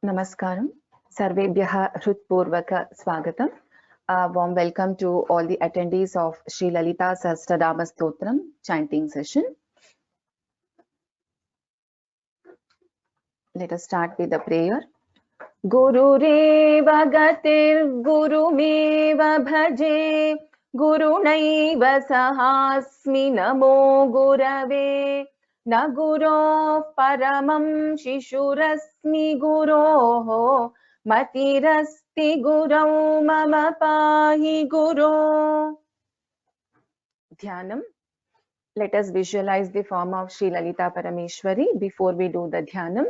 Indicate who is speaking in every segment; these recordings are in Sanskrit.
Speaker 1: Namaskaram. Sarvebhyah Hrutpurvaka Swagatam. Warm welcome to all the attendees of Sri Lalita Sahasranama Stotram chanting session. Let us start with the prayer. Gurureva gatir gurumeva bhaje gurunaiva sahasmi namo gurave na guroh paramam shishurasmi guroh matirasti gurau mama pahi guru. Dhyanam. Let us visualize the form of Sri Lalita Parameshwari before we do the dhyanam.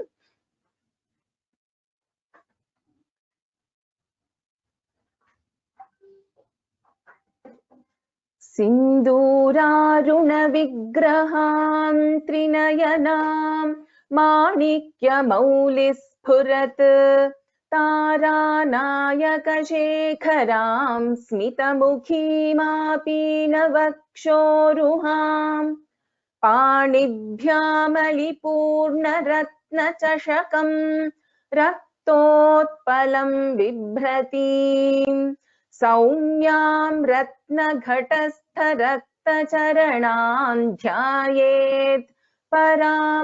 Speaker 1: सिन्दूरारुण विग्रहां त्रिनयनां माणिक्यमौलिस्फुरत् तारानायकशेखरां स्मितमुखीमापीनवक्षोरुहां पाणिभ्यामलिपूर्णरत्नचषकं रक्तोत्पलं बिभ्रतीम् सौम्यां रत्नघटस्थरक्तचरणां ध्यायेत् परामम्बिकाम्.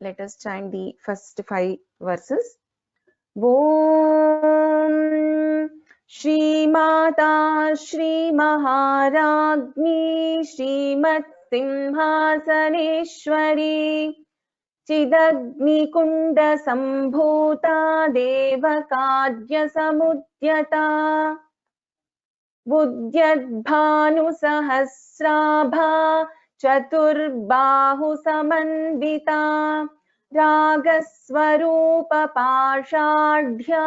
Speaker 1: Let us chant the first 5 verses. Om Shri Mata Shri Maharagni Shrimat Simhasaneshwari चिदग्निकुण्ड सम्भूता देवकार्य समुद्यता बुद्ध्यद्भानुसहस्राभा चतुर्बाहु समन्विता रागस्वरूप पाषाढ्या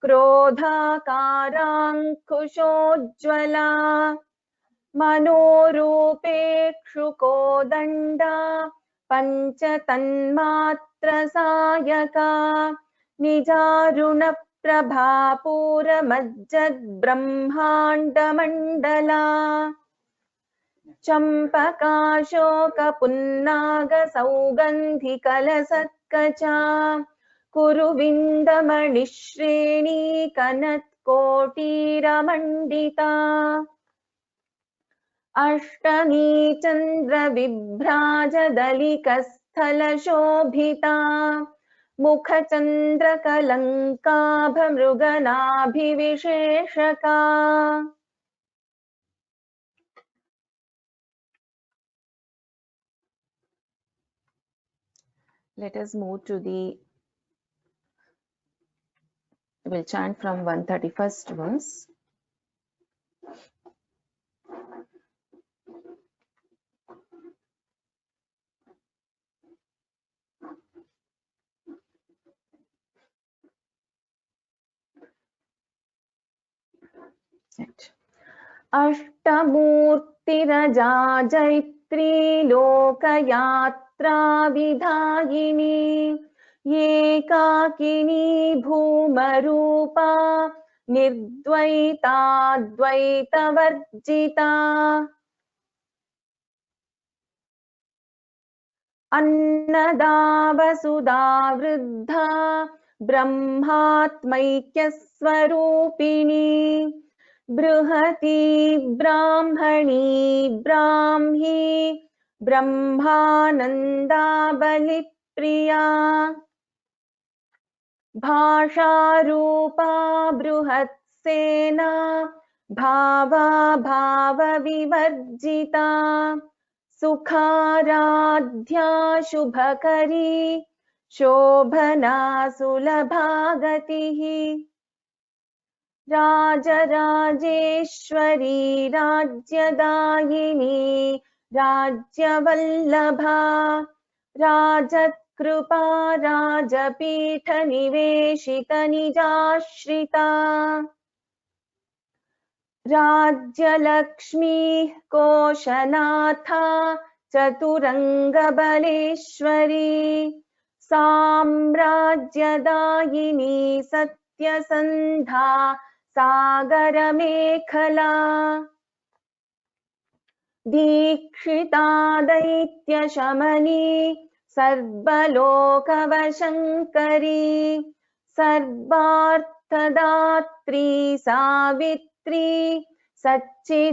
Speaker 1: क्रोधाकाराङ्कुशोज्ज्वला मनोरूपेक्षुकोदण्डा पञ्चतन्मात्रसायका निजारुणप्रभापूरमज्जद्ब्रह्माण्डमण्डला चम्पकाशोकपुन्नागसौगन्धिकलसत्कचा कुरुविन्दमणिश्रेणी कनत्कोटीरमण्डिता अष्टमी चन्द्रविभ्राजदलिकस्थलशोभिता मुखचन्द्रकलङ्काभमृगनाभिविशेषका Let us move to the, we'll chant from 131st verse. अष्टमूर्तिरजा Jaitri लोकयात्रा विधायिनी एकाकिनी भूमरूपा निर्द्वैताद्वैतवर्जिता अन्नदा वसुधा वृद्धा ब्रह्मात्मैक्यस्वरूपिणी बृहती ब्राह्मणी ब्राह्मी ब्रह्मानन्दा बलिप्रिया भाषारूपा बृहत्सेना भावा भावविवर्जिता सुखाराध्या शुभकरी शोभना सुलभागतिः राजराजेश्वरी राज्यदायिनी राज्यवल्लभा राजत्कृपा राजपीठनिवेशितनिजाश्रिता राज्यलक्ष्मीः कोशनाथा चतुरङ्गबलेश्वरी साम्राज्यदायिनी सत्यसन्धा सागरमेखला दीक्षिता दैत्यशमनी सर्वलोकवशङ्करी सर्वार्थदात्री सावित्री सच्चिदानन्दरूपिणी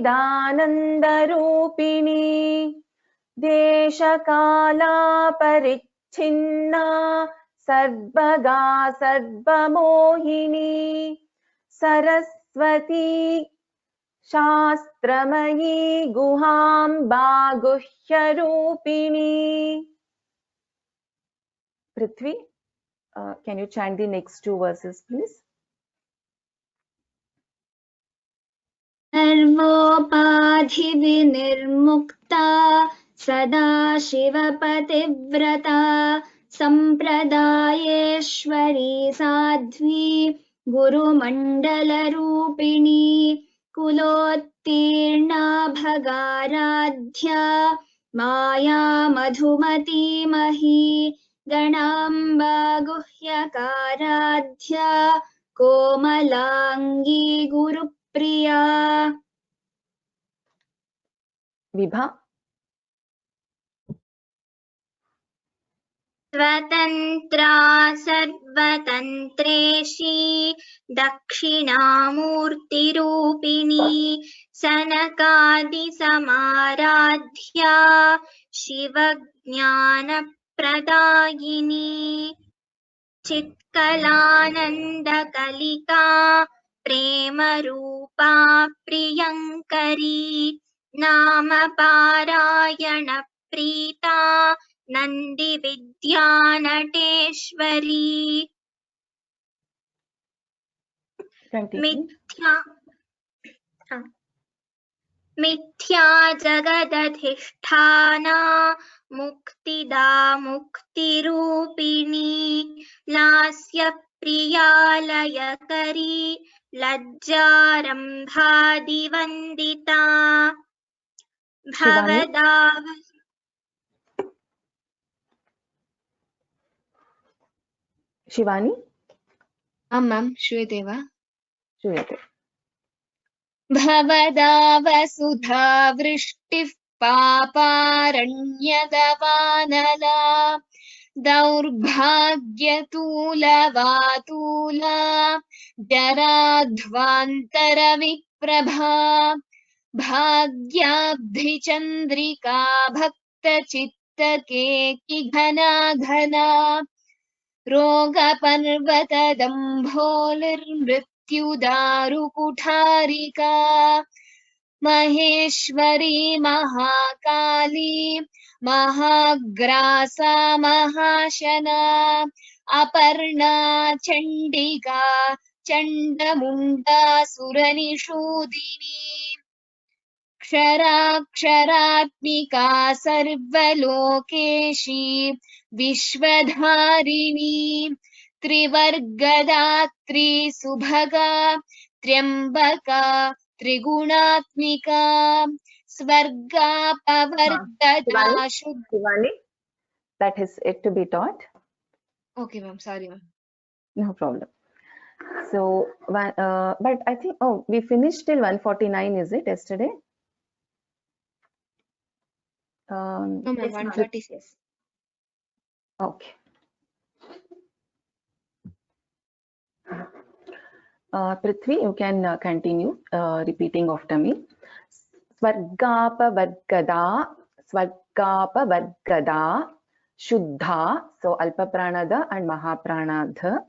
Speaker 1: देशकालापरिच्छिन्ना सर्वगा सर्वमोहिनी Saraswati शास्त्रमयी गुहाम्बा गुह्यरूपिणी. Prithvi, can you chant the next two verses, please?
Speaker 2: सर्वोपाधि विनिर्मुक्ता सदा शिवपतिव्रता संप्रदायेश्वरी साध्वी गुरुमण्डलरूपिणी कुलोत्तीर्णा भगाराध्या माया मधुमती मही गणाम्बा गुह्यकाराध्या कोमलांगी गुरुप्रिया.
Speaker 1: Vibha.
Speaker 2: स्वतन्त्रा सर्वतन्त्रेशी दक्षिणामूर्तिरूपिणी सनकादिसमाराध्या शिवज्ञानप्रदायिनी चित्कलानन्दकलिका प्रेमरूपा प्रियङ्करी नामपारायणप्रीता नन्दिविद्यानटेश्वरी. मिथ्या जगदधिष्ठाना मुक्तिदा मुक्तिरूपिणी लास्यप्रियालयकरी लज्जारम्भादिवन्दिता भवदाव.
Speaker 1: Shivani?
Speaker 2: Ma'am, श्रूयते वा?
Speaker 1: श्रूयते.
Speaker 2: भवदावसुधा वृष्टिः पापारण्यगवानला दौर्भाग्यतूलवातूला जराध्वान्तरविप्रभा भाग्याब्धिचन्द्रिका भक्तचित्तकेकि घना घना रोगपर्वतदम्भोलिर्मृत्युदारुकुठारिका महेश्वरी महाकाली महाग्रासा महाशना अपर्णा चण्डिका चण्डमुण्डा सुरनिषूदिनी क्षराक्षरात्मिका सर्वलोकेशी विश्वधारिणी त्रिवर्गदात्री सुभगा त्र्यम्बका त्रिगुणात्मिका स्वर्गापवर्गदा
Speaker 1: Shivani, that is it to be taught.
Speaker 2: Okay, ma'am. Sorry, ma'am.
Speaker 1: No problem. So, but I think, oh, we finished till 149, is it, yesterday?
Speaker 2: No, ma'am. 146.
Speaker 1: Okay. Prithvi, you can continue repeating after me. Svargapavargada, Svargapavargada, Shuddha, so Alpa Pranada and Mahapranadha,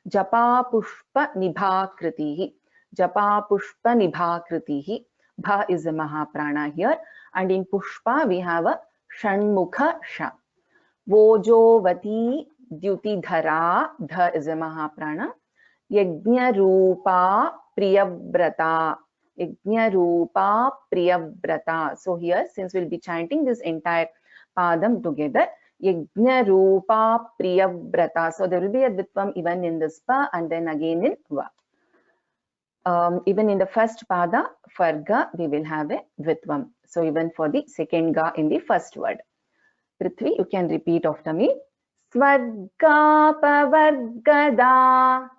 Speaker 1: Japa Pushpa Nibhakritihi, Japa Pushpa Nibhakritihi, Bha is a Mahaprana here, and in Pushpa we have a Shanmukha Sha. Vojovati Dyutidhara, Dha is a Mahaprana. Yajna Rupa Priyavrata, Yajna Rupa Priyavrata. So here, since we'll be chanting this entire padam together, Yajna Rupa Priyavrata. So there will be a Dvitvam even in this pa and then again in va. Even in the first pada, for ga, we will have a Dvitvam. So even for the second ga in the first word. Prithvi, you can repeat after me. Svargapavargada.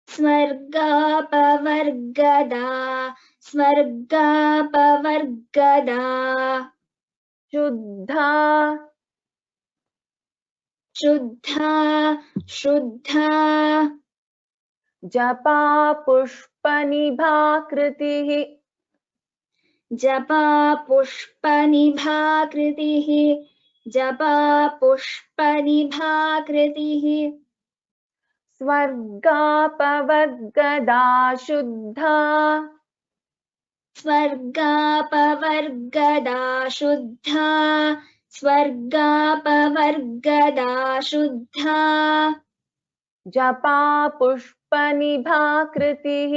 Speaker 2: Svargapavargada, Svargapavargada,
Speaker 1: Shuddha,
Speaker 2: शुद्धा शुद्धा
Speaker 1: जपा पुष्पनिभाकृतिः
Speaker 2: जपा पुष्पनिभाकृतिः जपा पुष्पनिभाकृतिः
Speaker 1: स्वर्गापवर्गदा शुद्धा
Speaker 2: स्वर्गापवर्गदा शुद्धा स्वर्गापवर्गदा शुद्धा
Speaker 1: जपा पुष्पनिभाकृतिः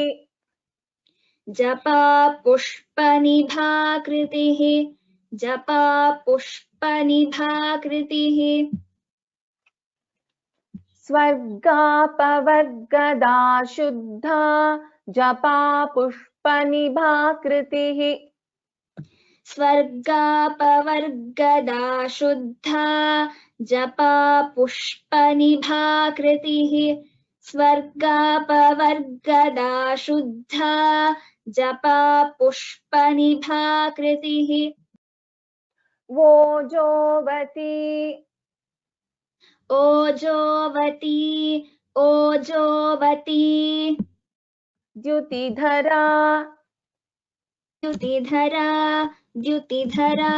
Speaker 2: जपा पुष्पनिभाकृतिः जपा पुष्पनिभाकृतिः
Speaker 1: स्वर्गापवर्गदा शुद्धा जपा पुष्पनिभाकृतिः
Speaker 2: स्वर्गापवर्गदा शुद्धा जपा पुष्पनिभाकृतिः स्वर्गापवर्गदा शुद्धा जपा पुष्पनिभाकृतिः
Speaker 1: वोजोवती
Speaker 2: ओजोवती ओजोवती
Speaker 1: द्युतिधरा
Speaker 2: द्युतिधरा द्युतिधरा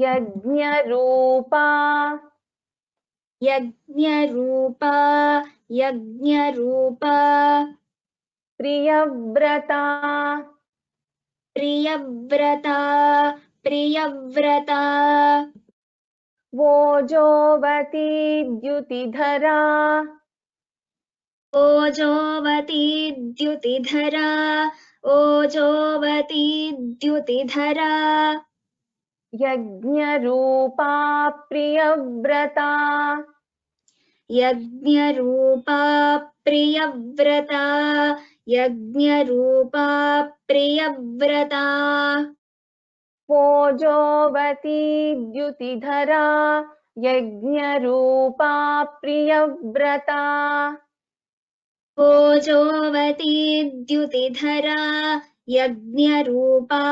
Speaker 1: यज्ञरूपा
Speaker 2: यज्ञरूपा यज्ञरूपा
Speaker 1: प्रियव्रता
Speaker 2: प्रियव्रता प्रियव्रता
Speaker 1: वोजोवती द्युतिधरा
Speaker 2: ओजोवती द्युतिधरा ओजोवती द्युतिधरा
Speaker 1: यज्ञरूपा प्रियव्रता
Speaker 2: यज्ञरूपा प्रियव्रता यज्ञरूपा प्रियव्रता
Speaker 1: वोजोवती द्युतिधरा यज्ञरूपा प्रियव्रता
Speaker 2: ओजोवती द्युतिधरा यज्ञरूपा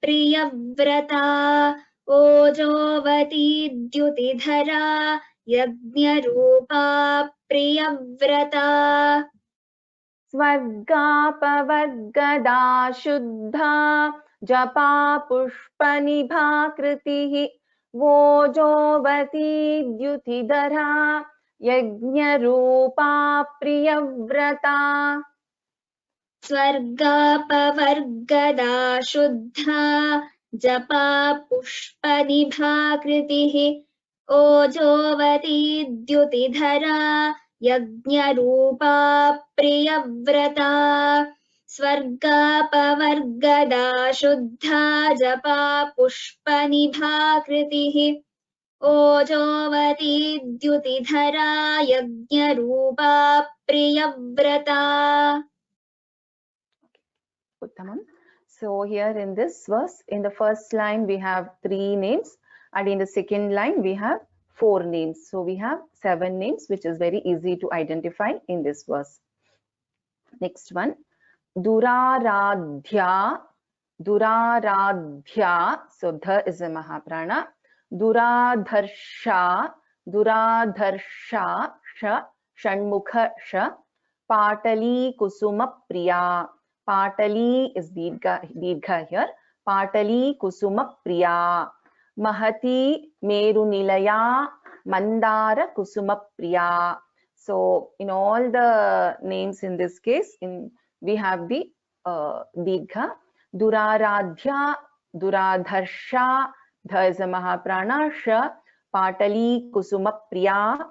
Speaker 2: प्रियव्रता ओजोवती द्युतिधरा यज्ञरूपा प्रियव्रता
Speaker 1: स्वर्गापवर्गदा शुद्धा जपा पुष्पनिभाकृतिः वोजोवती द्युतिधरा यज्ञरूपा प्रियव्रता
Speaker 2: स्वर्गापवर्गदा शुद्धा जपा पुष्पनिभाकृतिः ओजोवती द्युतिधरा यज्ञरूपा प्रियव्रता स्वर्गापवर्गदा शुद्धा जपा पुष्पनिभाकृतिः ओजोवती द्युतिधरा यज्ञरूपा Priyabrata
Speaker 1: Uttamam. So here in this verse, in the first line we have 3 names and in the second line we have 4 names. So we have 7 names, which is very easy to identify in this verse. Next one, Duraradhya, Duraradhya. So dha is a Mahaprana. Duradharsha, Duradharsha, Sha, Shanmukha Sha, Patali Kusuma Priya. Patali is Dirgha here. Patali Kusuma Priya. Mahati Meru Nilaya Mandara Kusuma Priya. So in all the names in this case, we have the Dirgha. Duraradhya, Duradharsha, Dha is a Mahaprana, Sha, Patali Kusuma Priya,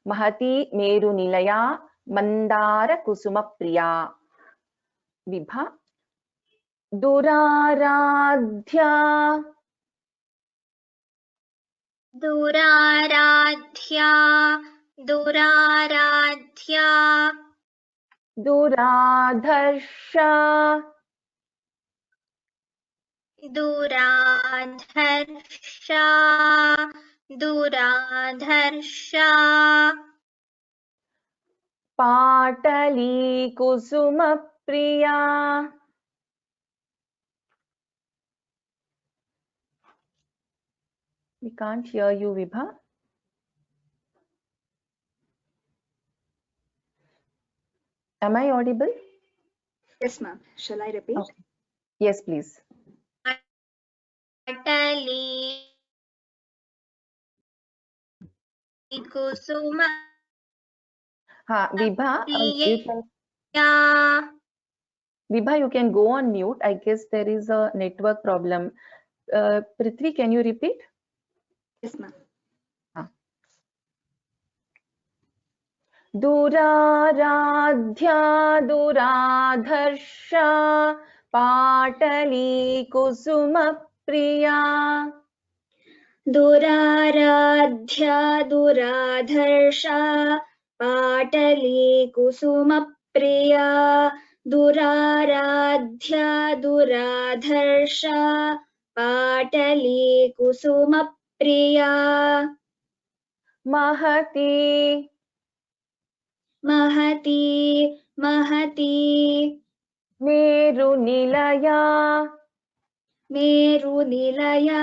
Speaker 1: Mahati Meru Nilaya Mandara Kusuma Priya. Vibha. Duraradhya,
Speaker 2: दुराराध्या दुराराध्या
Speaker 1: Duradharsha,
Speaker 2: दुराधर्षा दुराधर्षा
Speaker 1: Patali Kusuma Priya. We can't hear you, Vibha. Am I audible?
Speaker 2: Yes, ma'am. Shall I repeat?
Speaker 1: Okay. Yes, please.
Speaker 2: Patali kusuma
Speaker 1: Vibha,
Speaker 2: priya.
Speaker 1: Vibha, you can go on mute. I guess there is a network problem. Prithvi, can you repeat?
Speaker 2: Yes, ma'am.
Speaker 1: दुराराध्या दुराधर्षा पाटली कुसुमप्रिया
Speaker 2: दुराराध्या दुराधर्षा पाटली कुसुमप्रिया. दुराराध्या दुराधर्षा पाटली कुसुमप्रिया.
Speaker 1: महती
Speaker 2: महती महती
Speaker 1: मेरुनिलया
Speaker 2: मेरुनिलया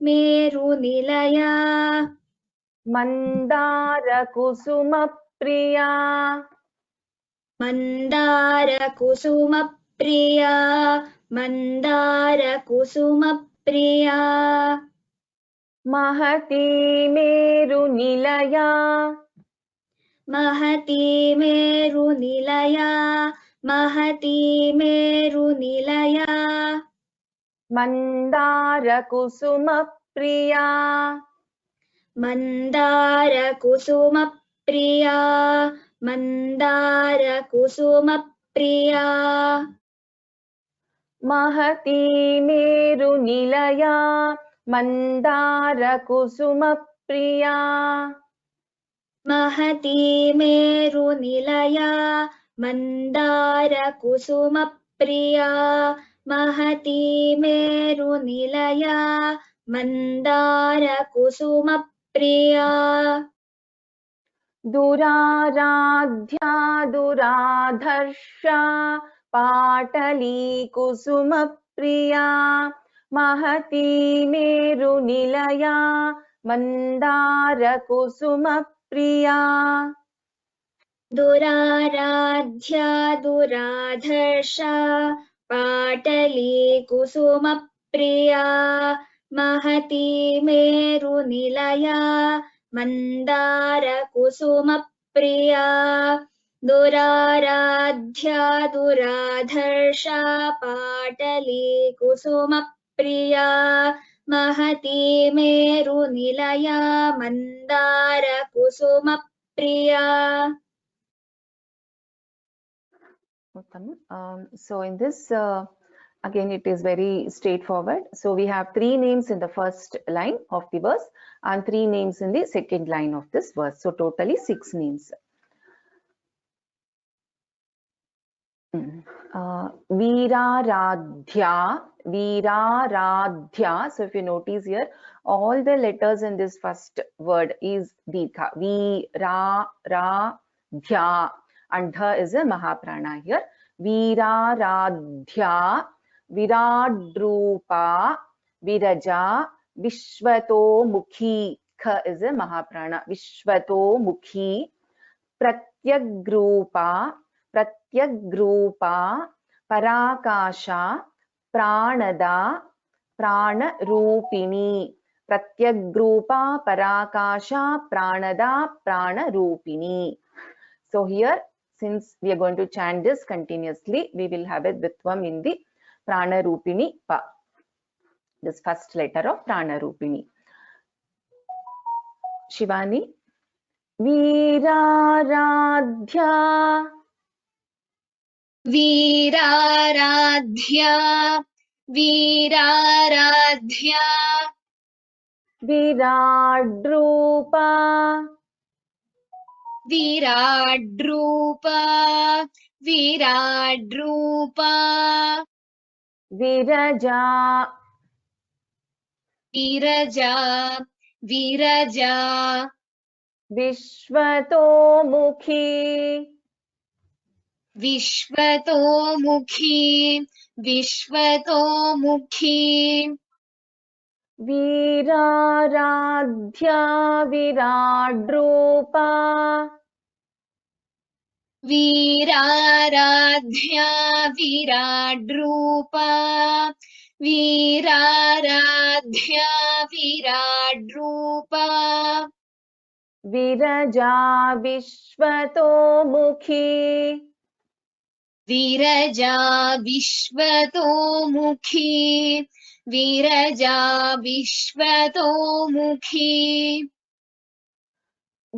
Speaker 2: मेरुनिलया.
Speaker 1: मन्दारकुसुमप्रिया
Speaker 2: मन्दारकुसुमप्रिया मन्दारकुसुमप्रिया.
Speaker 1: महती मेरुनिलया
Speaker 2: महती मेरुनिलया महती मेरुनिलया.
Speaker 1: मन्दारकुसुमप्रिया
Speaker 2: मन्दारकुसुमप्रिया मन्दारकुसुमप्रिया.
Speaker 1: महती मेरुनिलया मन्दारकुसुमप्रिया
Speaker 2: महती मेरुनिलया मन्दारकुसुमप्रिया महती मेरुनिलया मन्दारकुसुमप्रिया.
Speaker 1: दुराराध्या दुराधर्षा पाटली कुसुमप्रिया महती मेरुनिलया मन्दारकुसुमप्रिया
Speaker 2: दुराराध्या दुराधर्षा पाटली कुसुमप्रिया महती मेरुनिलया मन्दारकुसुमप्रिया. दुराराध्या दुराधर्षा पाटली कुसुमप्रिया महती मेरुनिलया मन्दारकुसुमप्रिया.
Speaker 1: So in this, again, it is very straightforward. So we have 3 names in the first line of the verse and 3 names in the second line of this verse. So totally 6 names. Veeraradhya, Veeraradhya. So if you notice here, all the letters in this first word is Dikha. Veeraradhya. And dha is a Mahaprana here. Veeraradhya, Viradrupa, Viraja, Vishwato Mukhi. Kha is a Mahaprana. Vishwato Mukhi, Pratyagrupa, Pratyagrupa, Parakasha, Pranada, Pranarupini. Pratyagrupa, Parakasha, Pranada, Pranarupini. So here, since we are going to chant this continuously, we will have a Dvitvam in the Pranarupini Pa. This first letter of Pranarupini. Shivani. Veeraradhya,
Speaker 2: वीराराध्या वीराराध्या
Speaker 1: Viradrupa,
Speaker 2: विराड्रूपा विराड्रूपा
Speaker 1: Viraja,
Speaker 2: विरजा विरजा
Speaker 1: Vishwatomukhi,
Speaker 2: विश्वतोमुखी विश्वतोमुखी
Speaker 1: Veeraradhya, Viradrupa,
Speaker 2: वीराराध्या विराड्रूपा वीराराध्या विराड्रूपा
Speaker 1: विरजा विश्वतो मुखी
Speaker 2: विरजा विश्वतोमुखी विरजा विश्वतोमुखी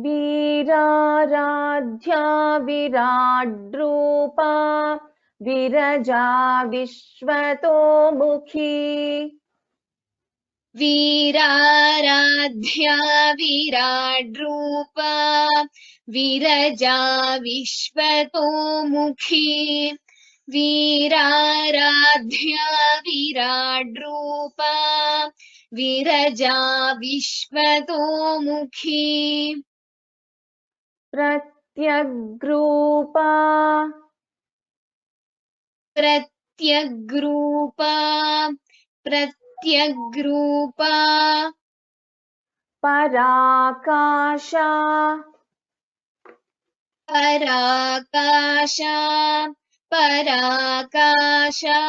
Speaker 1: वीराराध्या विराड्रूपा विरजा विश्वतो मुखी
Speaker 2: वीराराध्या विराड्रूपा विरजा विश्वतोमुखी वीराराध्या विराड्रूपा विरजा विश्वतोमुखी
Speaker 1: प्रत्यग्रूपा
Speaker 2: प्रत्यग्रूपा प्रत्यग्रूपा
Speaker 1: पराकाशा
Speaker 2: पराकाशा पराकाशा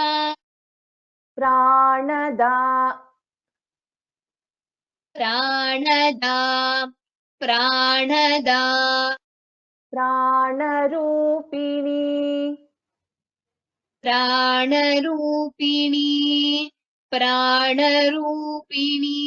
Speaker 1: प्राणदा
Speaker 2: प्राणदा प्राणदा
Speaker 1: प्राणरूपिणी
Speaker 2: प्राणरूपिणी प्राणरूपिणी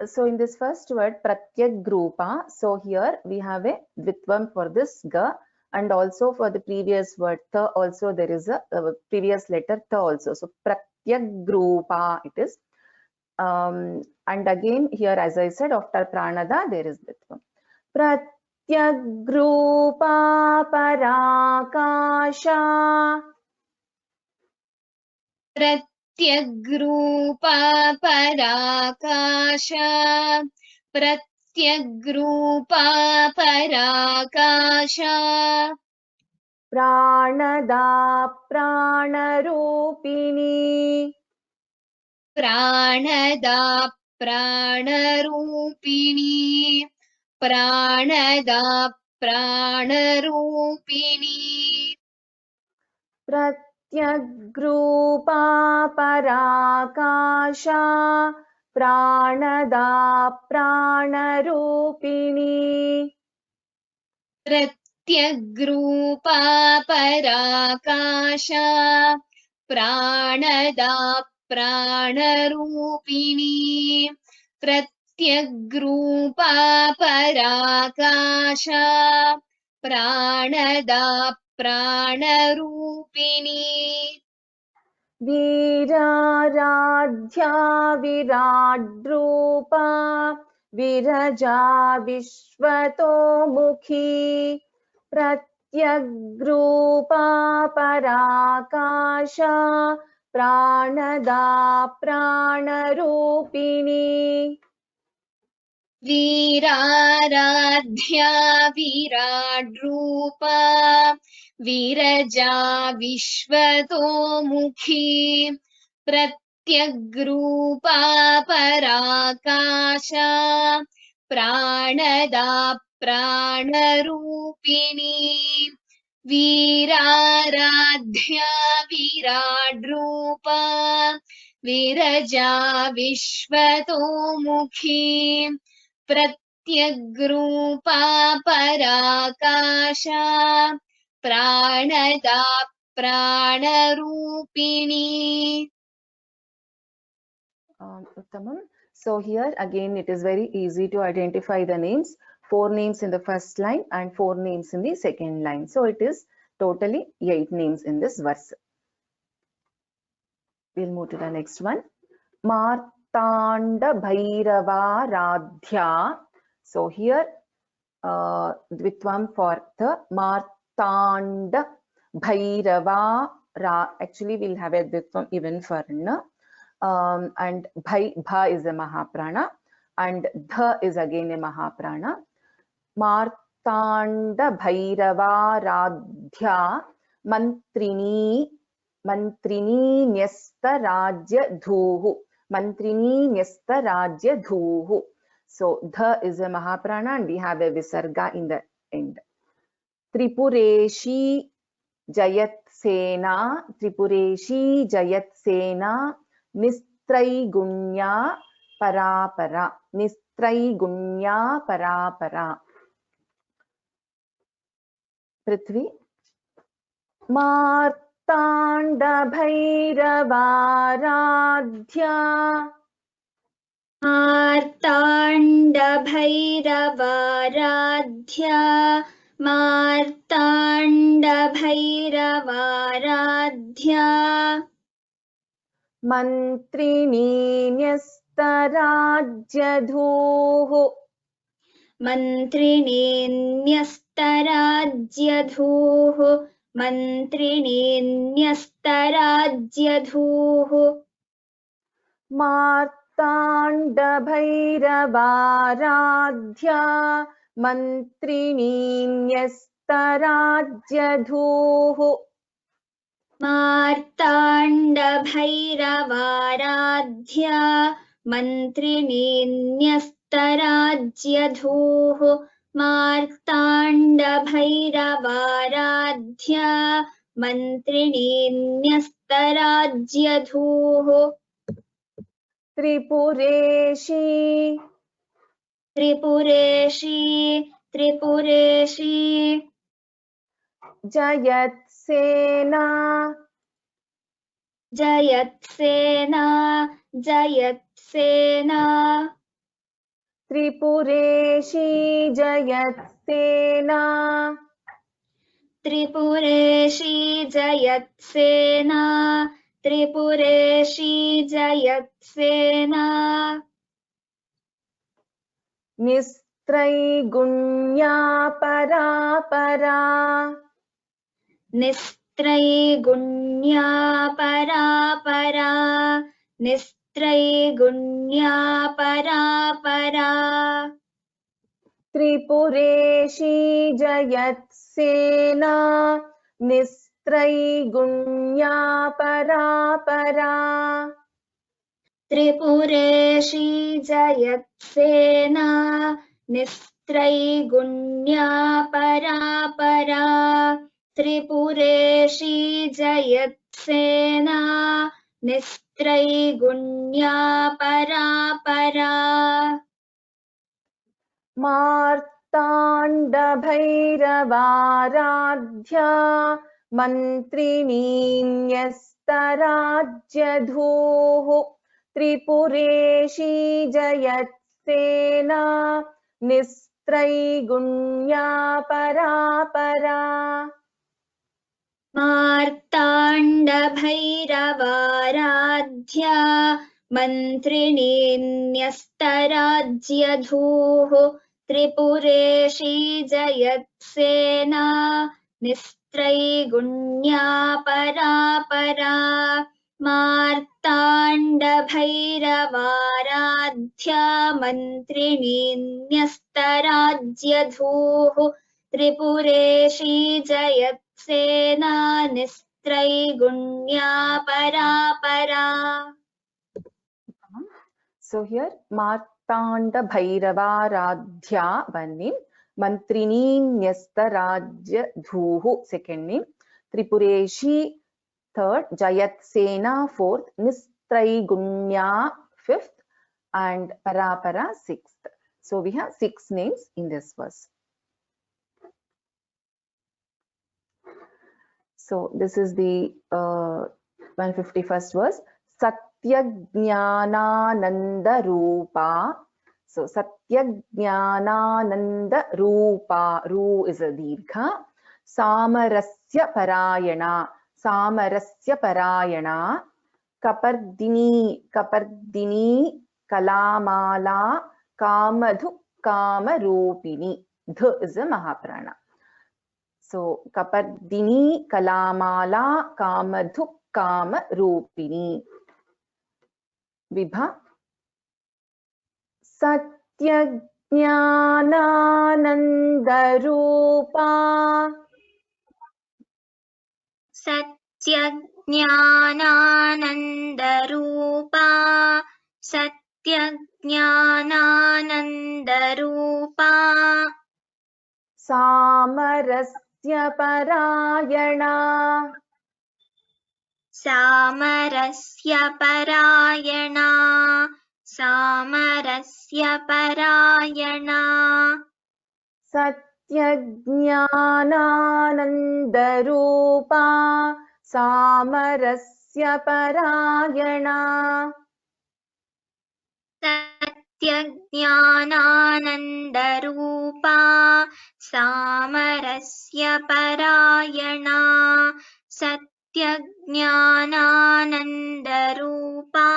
Speaker 1: So in this first word pratyagrupa, so here we have a dvitvam for this ga, and also for the previous word tha also there is a previous letter tha also. So pratyagrupa it is. And again here as I said after pranada there is dvitvam. Pratyagrupa parakasha
Speaker 2: प्रत्यग्रूपा पराकाशा प्रत्यग्रूपा पराकाशा
Speaker 1: प्राणदा प्राणरूपिणी
Speaker 2: प्राणदा प्राणरूपिणी प्राणदा प्राणरूपिणी
Speaker 1: प्रत्यग्रूपा पराकाशा प्राणदा प्राणरूपिणी
Speaker 2: प्रत्यग्रूपा पराकाशा प्राणदा प्राणरूपिणी प्रत्यग्रूपा पराकाशा प्राणदा प्राणरूपिणी
Speaker 1: वीराराध्या विराड्रूपा विरजा विश्वतो मुखी प्रत्यग्रूपा पराकाशा प्राणदा प्राणरूपिणी
Speaker 2: वीराराध्या विराड्रूपा विरजा विश्वतोमुखी प्रत्यग्रूपा पराकाशा प्राणदा प्राणरूपिणी वीराराध्या विराड्रूपा विरजा विश्वतोमुखी प्रत्यग्रूपा पराकाशा प्राणदा प्राणरूपिणी
Speaker 1: Uttamam. So here again it is very easy to identify the names. 4 names in the first line and 4 names in the second line. So it is totally 8 names in this verse. We'll move to the next one. Martanda Bhairava Radhya. So here Dvitvam for the Martanda Bhairava Ra. Actually we'll have a Dvitvam even for Na. And Bha is a Mahaprana and Dha is again a Mahaprana. Martanda Bhairava Radhya Mantrini Nyasta Rajya Dhuhu. Mantrini Nyasta Rajya Dhuhu. So Dha is a Mahaprana and we have a Visarga in the end. Tripureshi Jayatsena, Tripureshi Jayatsena, Nistraigunya Parapara, Nistraigunya Parapara. Prithvi. Martandabhairavaaradhya,
Speaker 2: मार्ताण्डभैरवाराध्या मार्ताण्डभैरवाराध्या
Speaker 1: Mantriणी न्यस्तराज्यधूः,
Speaker 2: मन्त्रिणीन्यस्तराज्यधूः मन्त्रिणीन्यस्तराज्यधूः
Speaker 1: मार्ताण्डभैरवाराध्या मन्त्रिणी न्यस्तराज्यधूः.
Speaker 2: मार्ताण्डभैरवाराध्या मन्त्रिणीन्यस्तराज्यधूः मार्ताण्डभैरवाराध्या मन्त्रिणीन्यस्तराज्यधूः
Speaker 1: त्रिपुरेशी
Speaker 2: त्रिपुरेशी त्रिपुरेशी
Speaker 1: Jayatsena
Speaker 2: Jayatsena Jayatsena
Speaker 1: त्रिपुरेशी Jayatsena
Speaker 2: त्रिपुरेशी Jayatsena त्रिपुरेशी Jayatsena
Speaker 1: निस्त्रैगुण्या परापरा
Speaker 2: निस्त्रैगुण्या परापरा निस्त्रैगुण्या परापरा
Speaker 1: त्रिपुरेशी Jayatsena निस्त्रैगुण्या परापरा
Speaker 2: त्रिपुरेशी Jayatsena निस्त्रैगुण्या परापरा त्रिपुरेशी Jayatsena निस्त्रैगुण्या परापरा
Speaker 1: मार्ताण्डभैरवाराध्या मन्त्रिणी न्यस्तराज्यधूः त्रिपुरेशी Jayatsena निस्त्रैगुण्या परापरा
Speaker 2: मार्ताण्डभैरवाराध्या मन्त्रिणीन्यस्तराज्यधूः त्रिपुरेशी Jayatsena निस्त्रैगुण्या परापरा मार्ताण्डभैरवाराध्या मन्त्रिणीन्यस्तराज्यधूः त्रिपुरेशी Jayatsena निस्त्रैगुण्या परापरा.
Speaker 1: So here Martandabhairavaradhya one name, Mantrini Nyastarajyadhuhu second name, Tripureshi third, Jayatsena fourth, Nistraigunya fifth, and Parapara sixth. So we have 6 names in this verse. So this is the 151st verse. Satyajnananda Rupa. So Satyajnananda Rupa. Ru is a dirgha. Samarasya Parayana. Samarasya Parayana. Kapardini. Kapardini. Kalamala. Kamadhu. Kamarupini. Dh is a Mahaprana. So, Kapardini, Kalamala, Kamadhu, Kamarupini. Vibha. Satyajnanandarupa.
Speaker 2: Satyajnanandarupa. Satyajnanandarupa.
Speaker 1: सामरस्य परायणा
Speaker 2: सामरस्य परायणा सामरस्य परायणा
Speaker 1: सत्यज्ञानानन्दरूपा सामरस्य परायणा
Speaker 2: सत्यज्ञानानन्दरूपा सामरस्य परायणा सत्यज्ञानानन्दरूपा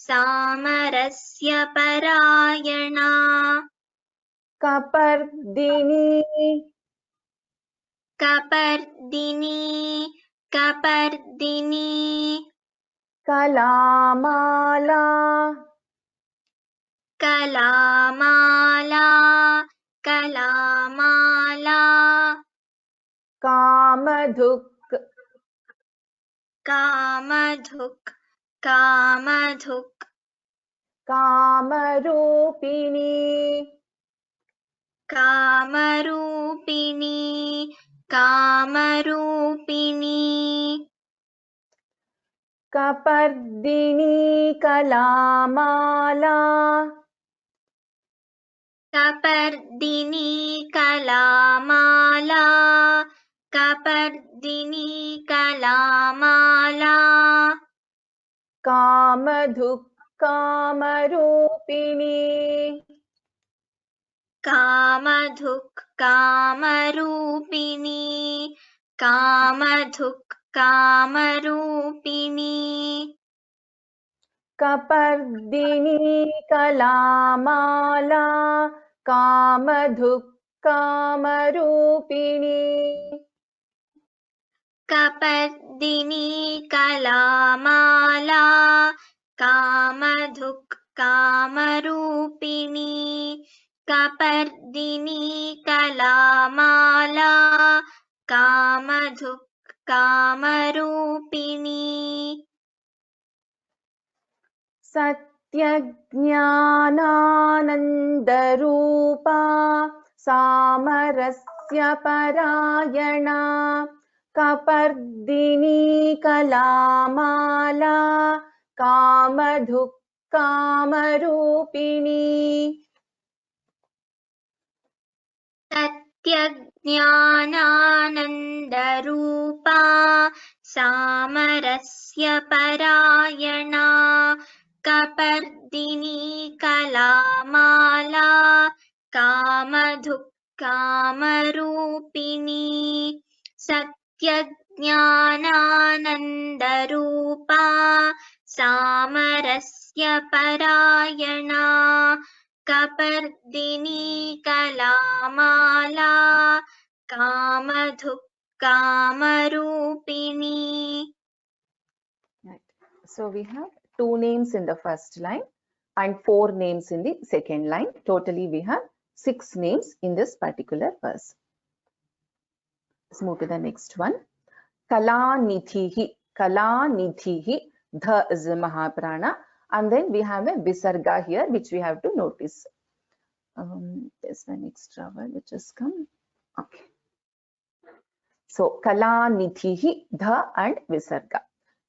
Speaker 2: सामरस्य परायणा
Speaker 1: कपर्दिनी
Speaker 2: कपर्दिनी कपर्दिनी
Speaker 1: कलामाला
Speaker 2: कलामाला कलामाला
Speaker 1: कामधुक्
Speaker 2: कामधुक् कामधुक्
Speaker 1: कामरूपिणी
Speaker 2: कामरूपिणी कामरूपिणी
Speaker 1: कपर्दिनी कलामाला
Speaker 2: कपर्दिनी कलामाला कपर्दिनी कलामाला
Speaker 1: कामधुक् कामरूपिणी
Speaker 2: कामधुक् कामरूपिणी कामधुक् कामरूपिणी
Speaker 1: कपर्दिनी कलामाला कामधुक् कामरूपिणी
Speaker 2: कपर्दिनी कलामाला कामधुक् कामरूपिणी कपर्दिनी कलामाला कामधुक् कामरूपिणी
Speaker 1: सत्यज्ञानानन्दरूपा सामरस्य परायणा कपर्दिनी कलामाला कामधुक् कामरूपिणी
Speaker 2: सत्यज्ञानानन्दरूपा सामरस्य परायणा कपर्दिनी कलामाला कामधुक् कामरूपिणी सत्यज्ञानानन्दरूपा सामरस्य परायणा कपर्दिनी कलामाला कामधुक् कामरूपिणी.
Speaker 1: Right. So we have 2 names in the first line and 4 names in the second line. Totally we have 6 names in this particular verse. Let's move to the next one. Kalanidhihi. Kalanidhihi. Dha is a Mahaprana. And then we have a Visarga here, which we have to notice. There's one extra word which has come. Okay. So, Kalanidhihi, Dha and Visarga.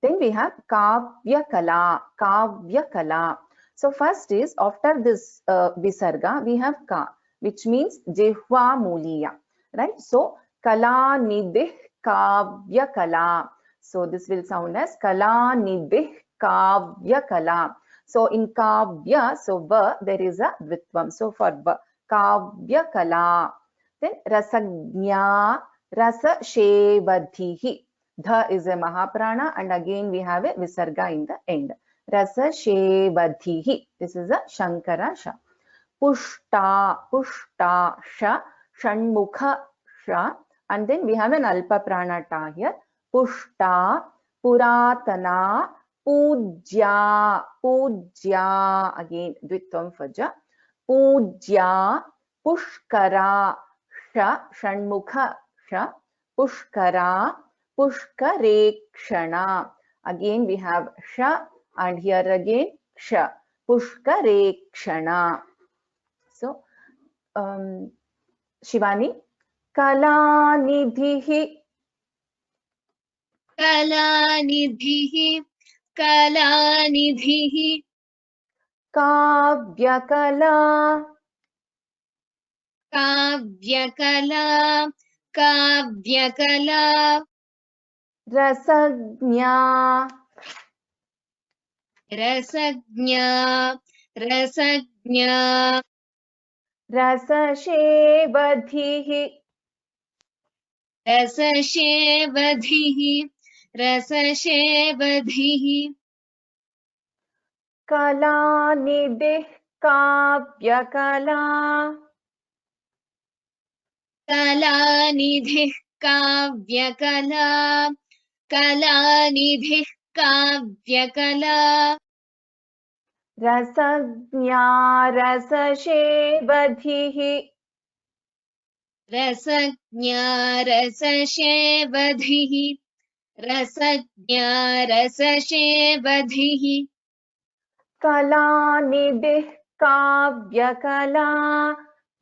Speaker 1: Then we have Kavya Kala. Kavya Kala. So, first is after this Visarga, we have Ka, which means Jehva Muliya. Right? So, Kalanidhih Kavya Kala. So, this will sound as Kalanidhih Kavya Kala. So, in Kavya, so Va, there is a Dvitvam. So, for Va, Kavya Kala. Then Rasagnya, Rasa Shevadhihi. Dha is a Mahaprana and again we have a Visarga in the end. Rasa Shevadhihi. This is a Shankara Sha. Pushta, Pushta Sha, Shanmukha Sha. And then we have an Alpa Prana Ta here. Pushta, Puratana, Pujya, Pujya. Again, Dvitvam Faja. Pujya, Pushkara Sha, Shanmukha Sha. Pushkara, Pushkarekshana. Again we have Sha and here again Sha. Pushkarekshana. So, Shivani, कलानिधिः
Speaker 2: कलानिधिः कलानिधिः
Speaker 1: काव्यकला
Speaker 2: काव्यकला काव्यकला
Speaker 1: रसज्ञा
Speaker 2: रसज्ञा रसज्ञा
Speaker 1: रसशेवधिः
Speaker 2: रसशेवधिः रसशेवधिः
Speaker 1: कलानिधिः काव्यकला
Speaker 2: कलानिधिः काव्यकला कलानिधिः काव्यकला
Speaker 1: रसज्ञा रसशेवधिः
Speaker 2: रसज्ञा रसशेवधिः रसज्ञा रसशेवधिः
Speaker 1: कलानिधिः काव्यकला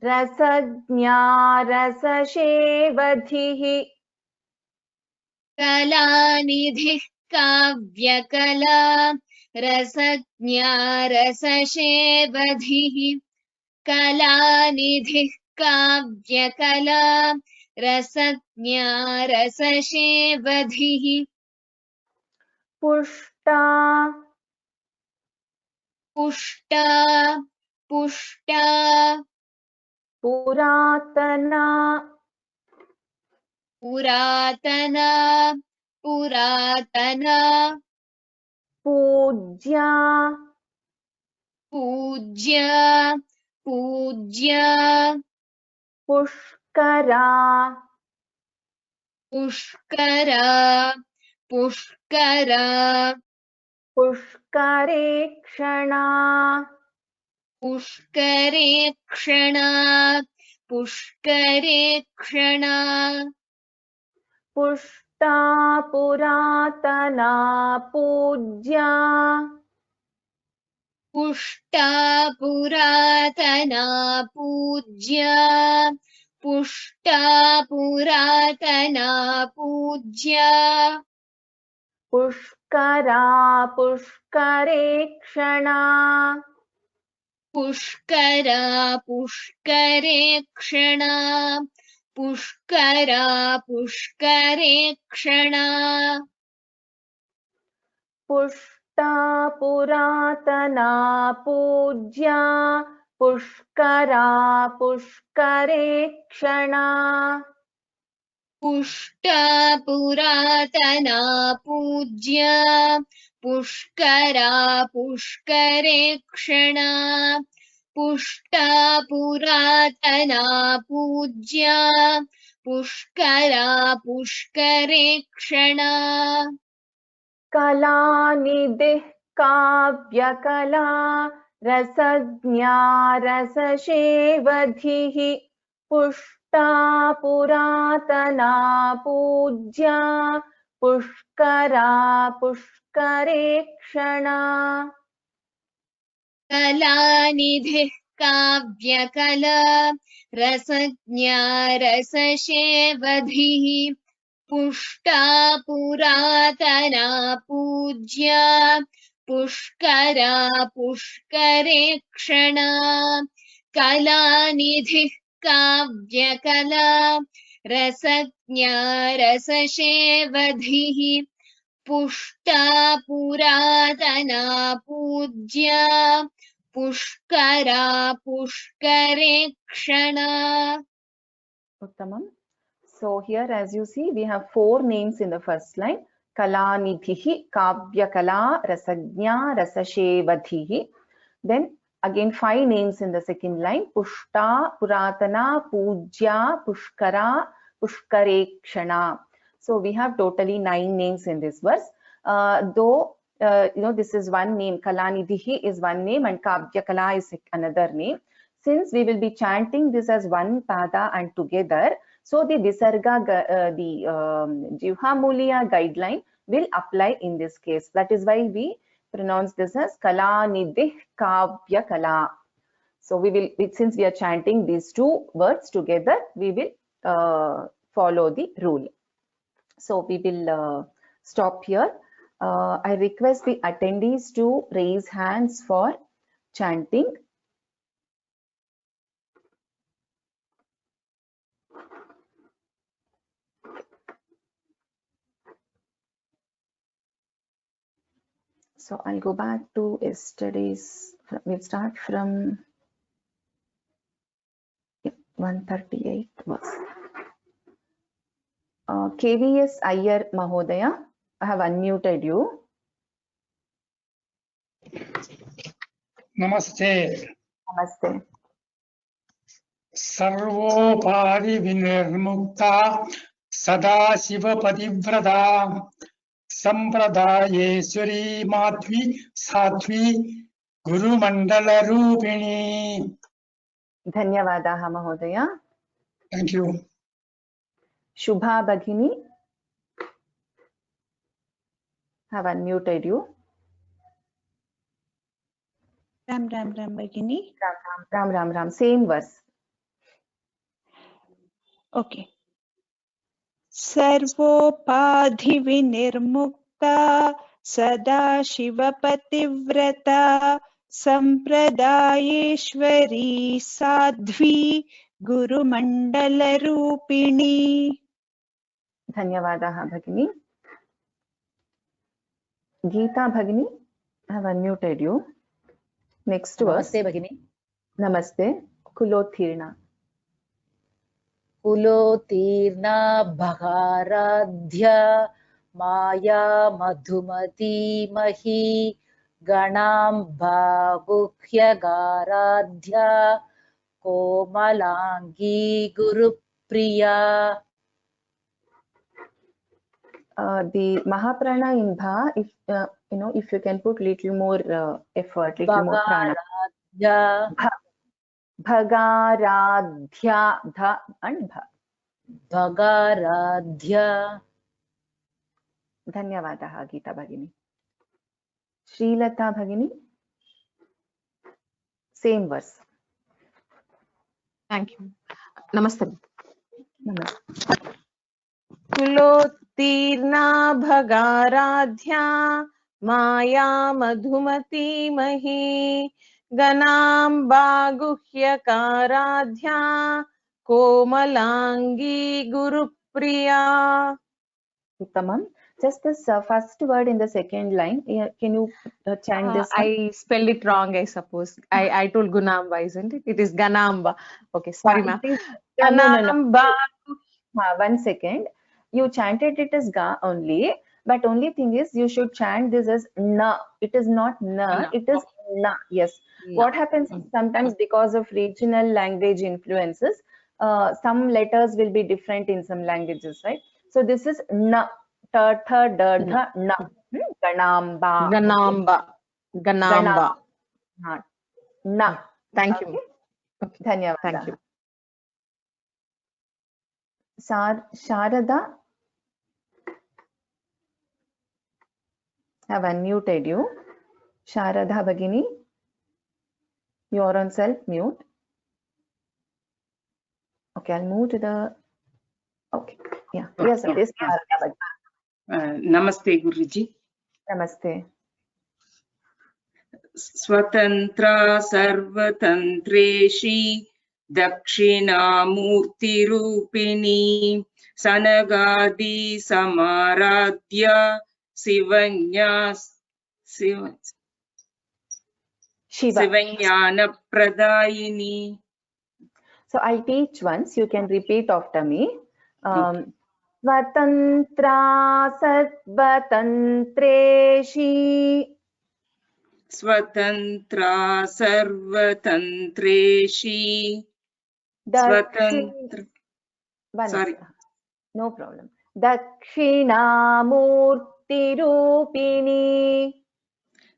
Speaker 1: रसज्ञा रसशेवधिः
Speaker 2: कलानिधिः काव्यकला रसज्ञा रसशेवधिः कलानिधिः काव्यकला रसज्ञा रसशेवधिः
Speaker 1: Pushta
Speaker 2: Pushta Pushta
Speaker 1: पुरातना
Speaker 2: पुरातना पुरातना
Speaker 1: पूज्या
Speaker 2: पूज्या पूज्या
Speaker 1: पुष्करा
Speaker 2: पुष्करा पुष्करा
Speaker 1: पुष्करेक्षणा
Speaker 2: पुष्करेक्षणा पुष्करेक्षणा
Speaker 1: Pushta पुरातना पूज्या
Speaker 2: Pushta पुरातना पूज्या Pushta पुरातना पूज्या
Speaker 1: पुष्करा पुष्करेक्षणा
Speaker 2: पुष्करा पुष्करेक्षणा पुष्करा पुष्करेक्षणा
Speaker 1: Pushta पुरातना पूज्या पुष्करा पुष्करेक्षणा
Speaker 2: Pushta पुरातना पूज्या पुष्करा पुष्करेक्षणा Pushta पुरातना पूज्या पुष्करा पुष्करेक्षणा
Speaker 1: कलानिधिः काव्यकला रसज्ञा रसशेवधिः Pushta पुरातना पूज्या पुष्करा पुष्करेक्षणा
Speaker 2: कलानिधिः काव्यकला रसज्ञा रसशेवधिः Pushta पुरातना पूज्या पुष्करा पुष्करेक्षणा कलानिधिः काव्यकला रसज्ञा रसशेवधिः Pushta पुरातना पूज्या पुष्करा पुष्करेक्षणा.
Speaker 1: Uttamam. So here, as you see, we have 4 names in the first line. Kalanidhihi, Kavyakala, Rasajna, Rasashevadhihi. Then again 5 names in the second line. Pushta, Puratana, Pujya, Pushkara, Pushkarekshana. So we have totally 9 names in this verse. Though this is one name, Kalanidhihi is one name and Kavyakala is another name. Since we will be chanting this as one pada and together, so the Visarga, the Jivhamulya guideline will apply in this case. That is why we pronounce this as Kalanidhih Kavyakala. So we will, since we are chanting these 2 words together, we will follow the rule. So we will stop here. I request the attendees to raise hands for chanting. So I'll go back to yesterday's. We'll start from 138 verse. KVS Iyer Mahodaya, I have unmuted you.
Speaker 3: Namaste.
Speaker 1: Namaste.
Speaker 3: Sarvopari vinirmukta Sadashiva Pativrata Sampradayeswari Madhvi Sattvi Guru Mandala Rupini.
Speaker 1: Dhanyavadaha Mahodaya.
Speaker 3: Thank you.
Speaker 1: Shubha Bhagini, have unmuted you.
Speaker 4: Ram Bhagini.
Speaker 1: Ram. Same verse.
Speaker 4: Okay. Sarvopādhi vinirmukta sada shiva pativrata sampradayeshwari sadhvi guru mandala rupini.
Speaker 1: Dhanyavadaha Bhagini. Geeta Bhagini, I have unmuted you. Next verse.
Speaker 5: Namaste Bhagini.
Speaker 1: Namaste. Kulothirna.
Speaker 5: Kulotirna bhagaradhya maya madhumati mahi ganamba guhyagaradhya komalangi gurupriya.
Speaker 1: The Mahaprana in Bha, if if you can put little more effort, little more prana. Bhagaradhya, dha and bha.
Speaker 5: Bhagaradhya.
Speaker 1: Dhanyavadaha Geeta Bhagini. Srilata Bhagini. Same verse.
Speaker 6: Thank you. Namaste.
Speaker 1: Namaste.
Speaker 6: Kulotirna bhagaradhya maya madhumati mahi ganamba guhyakaradhya komalangi gurupriya.
Speaker 1: Uttamam. Just this first word in the second line. Can you chant this one?
Speaker 6: I spelled it wrong, I suppose. I told Gunamba, isn't it? It is Ganamba. Okay, sorry, ma'am.
Speaker 1: No. 1 second. You chanted it as ga only, but only thing is you should chant this as na. It is not na,
Speaker 6: Na.
Speaker 1: it is na. Yes.
Speaker 6: Na.
Speaker 1: What happens is sometimes because of regional language influences, some letters will be different in some languages, right? So this is na. Ta, tha, da, dha, na. Ganamba.
Speaker 6: Ganamba. Ganamba.
Speaker 1: Okay. Na.
Speaker 6: Thank you.
Speaker 1: Okay. Dhanyavada.
Speaker 6: Thank you.
Speaker 1: Sharada, have unmuted you. Sharada Bhagini, you are on self-mute. Okay, I'll move to the... Okay, yeah. Yes, it is Sharada Bhagini.
Speaker 7: Namaste Guruji.
Speaker 1: Namaste.
Speaker 7: Swatantra sarvatantreshi Dakshinamurti Rupini Sanagadi Samaradhya Sivanyana Pradayini.
Speaker 1: So I'll teach once, you can repeat after me. Swatantra sarvatantreshi.
Speaker 7: Swatantra sarvatantreshi. Swatantra. Sorry.
Speaker 1: No problem. Dakshinamurti Rupini.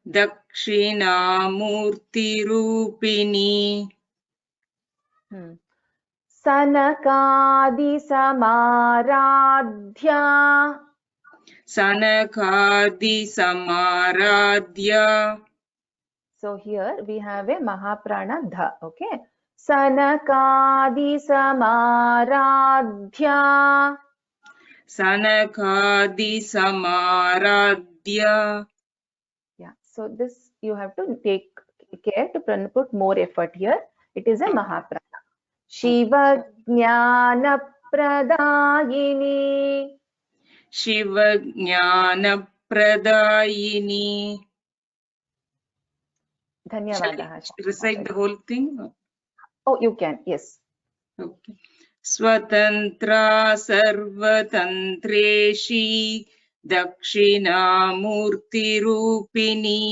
Speaker 7: Dakshinamurti Rupini.
Speaker 1: Sanakadi Samaradhya.
Speaker 7: Sanakadi Samaradhya.
Speaker 1: So here we have a Mahaprana Dha. Okay. सनकादिसमाराध्या
Speaker 7: सनकादिसमाराध्य
Speaker 1: Yeah, so this you have to take care to put more effort here. It is a Mahaprana. Shiva Jnana Pradayini.
Speaker 7: Shiva ज्ञान प्रदायिनी.
Speaker 1: Dhanyavadah.
Speaker 7: Recite the whole thing.
Speaker 1: Oh, you can. Yes.
Speaker 7: Okay. स्वतंत्रा सर्वतंत्रेशी दक्षिणामूर्तिरूपिणी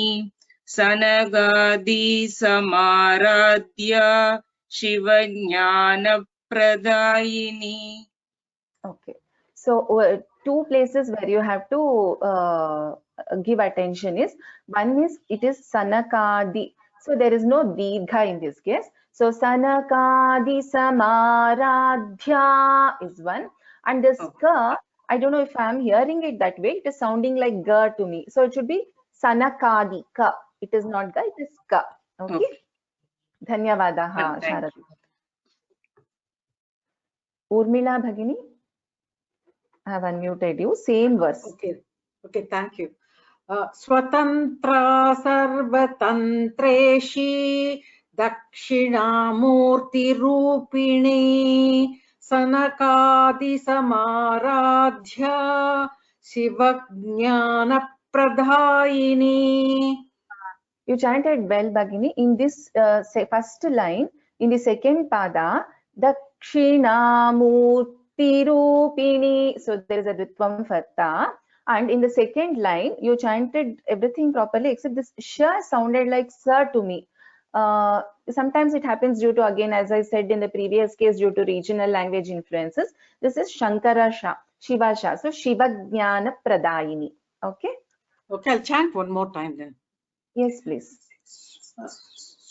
Speaker 7: सनगादि समाराध्या शिवज्ञानप्रदायिनी.
Speaker 1: Okay. So two places where you have to give attention is, one is it is Sanakadi. So there is no Didgha in this case. So Sanakadi Samaradhya is one. And this Ka, I don't know if I am hearing it that way. It is sounding like Ga to me. So it should be Sanakadi Ka. It is not Ga, it is Ka. Okay. Dhanyavadaha, Sharad. Urmila Bhagini, I have unmuted you. Same verse.
Speaker 8: Okay, thank you. Swatantra sarvatantreshi dakshinamurti rupini sanakadi samaradhya shivajnana pradayini.
Speaker 1: You chanted well, Bhagini. In this first line, in the second pada, Dakshinamurti Rupini. So there is a Dvitvam Fatta. And in the second line, you chanted everything properly except this Sha sounded like Sa to me. Sometimes it happens due to, again, as I said in the previous case, due to regional language influences. This is Shankara Sha, Shiva Sha. So Shiva Jnana Pradayini. Okay?
Speaker 8: Okay, I'll chant one more time then.
Speaker 1: Yes, please.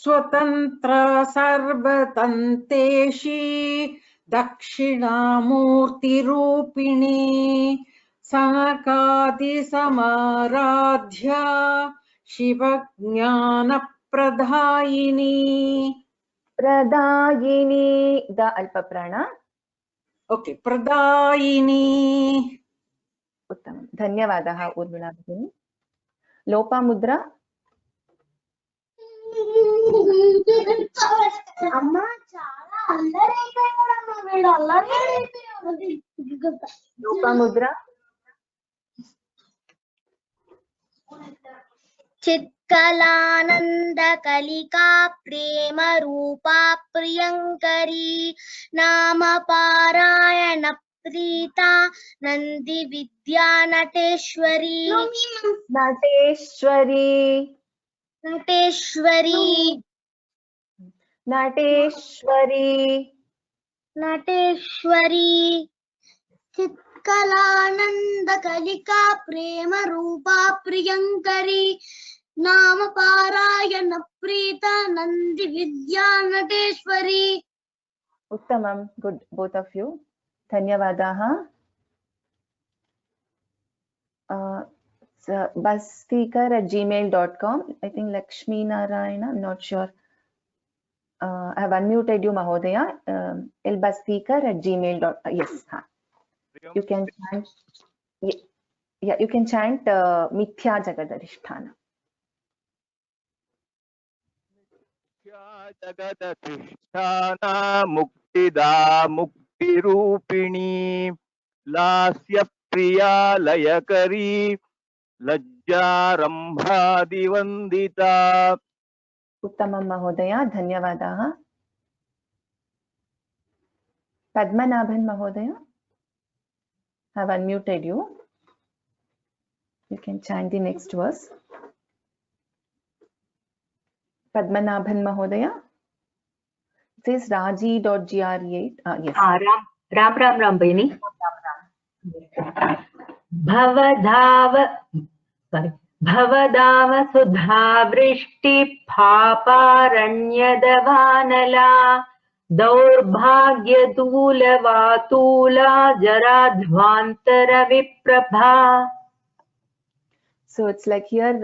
Speaker 8: Swatantra sarvatanteshi dakshinamurti rupini sanakadi samaradhya shivajnana pradayini.
Speaker 1: Pradayini, the Alpa Prana.
Speaker 8: Okay, pradayini.
Speaker 1: Uttamam. Dhanyavadaha Urmila Bhagini. Lopa Mudra.
Speaker 9: అమ్మ చాలా అల్లరి అయిపోయాడమ్మ వీడు అల్లరి
Speaker 1: Lopamudra.
Speaker 9: చిత్కలానంద కలికా ప్రేమ రూపా ప్రియంకరీ నామ పారాయణ ప్రీత నంది విద్యా నటేశ్వరీ
Speaker 1: Nateshwari.
Speaker 9: నటేశ్వరీ
Speaker 1: Nateshwari.
Speaker 9: నటేశ్వరీ చిత్కలానంద కలికా ప్రేమ రూపా ప్రియంకరీ నామ పారాయణ ప్రీత నంది విద్యా నటేశ్వరీ.
Speaker 1: Uttamam. Good, both of you. Dhanyavadaha. Bastikar@gmail.com. I think Lakshmi Narayana, I'm not sure. I have unmuted you, Mahodaya. Bastikar@gmail.com. Yes. You can chant. Yeah, you can chant Mithya Jagadarishthana.
Speaker 10: जगदधिष्ठाना मुक्तिदा मुक्तिरूपिणी लास्य प्रिया लयकरी लज्जारंभादिवंदिता.
Speaker 1: Uttamam Mahodaya. Dhanyavadaha. Padmanabhan Mahodaya. I have unmuted you. You can chant the next verse. Padmanabhan Mahodaya. It says Raji.gre8. Yes.
Speaker 11: Ram Bhini. Bhavadava sudha vrishti paparanyadavanala daurbhagya tula vatula jaradhvantara viprabha.
Speaker 1: So it's like here,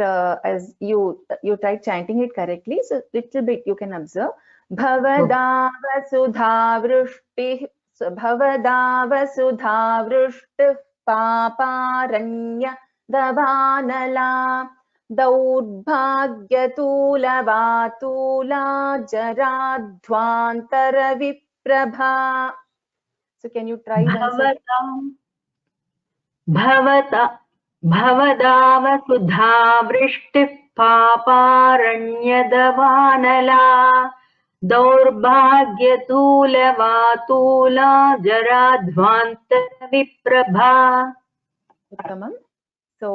Speaker 1: as you tried chanting it correctly, so little bit you can observe. Bhavada vasudha vrushtih, so bhavada vasudha vrushtih paparanya davanala daurbhagyatula vatula jaradhvantara viprabha. So can you try once again?
Speaker 11: भवदावसुधा वृष्टिः पापारण्यदवानला दौर्भाग्यतूलवातूला जराध्वान्तरविप्रभा.
Speaker 1: Uttamam. So